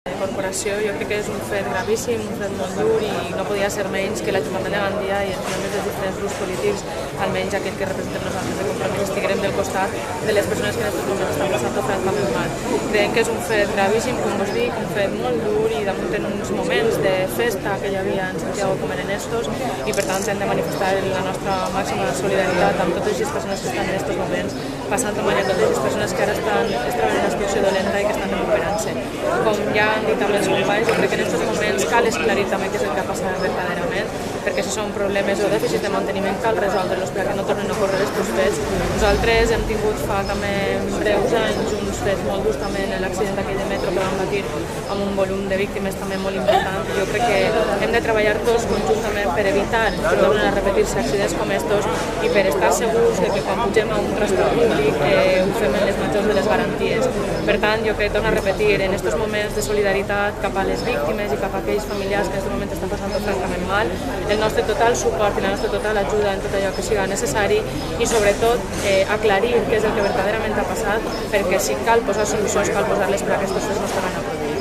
La corporació jo crec que és un fet gravíssim, un fet molt dur i no podia ser menys que l'Ajuntament de Gandia i els membres dels diferents grups polítics, almenys aquell que representem nosaltres de Compromís, estiguem del costat de les persones que en aquests moments estan passant francament mal. Creiem que és un fet gravíssim, com vos dic, un fet molt dur i damunt en uns moments de festa que hi havia en Santiago com eren estos i per tant hem de manifestar la nostra màxima solidaritat amb totes les persones que estan en aquests moments passant mal i amb totes les persones que ara estan treballant en situació dolenta i que estan recuperant-se. Com ja han dit també els companys, jo crec que en aquests moments cal esclarir també què és el que ha passat verdaderament, perquè si són problemes o dèficits de manteniment cal resoldre-los perquè no tornen a ocórrer aquests fets. Nosaltres hem tingut fa també breus anys uns fets molt durs també en l'accident aquell de metro que vam patir amb un volum de víctimes també molt important. Jo crec que hem de treballar tots conjuntament per evitar que tornen a repetir-se accidents com estos i per estar segurs de que quan pugem a un transport públic ho fem en les majors de les garanties. Per tant, jo crec, torno a repetir, en aquests moments de solidaritat cap a les víctimes i cap a aquells familiars que en aquest moment estan passant francament mal, el nostre total suport i la nostra total ajuda en tot allò que siga necessari i sobretot aclarir què és el que verdaderament ha passat, perquè si cal posar solucions cal posar-les per a que aquests fets no es tornin a produir.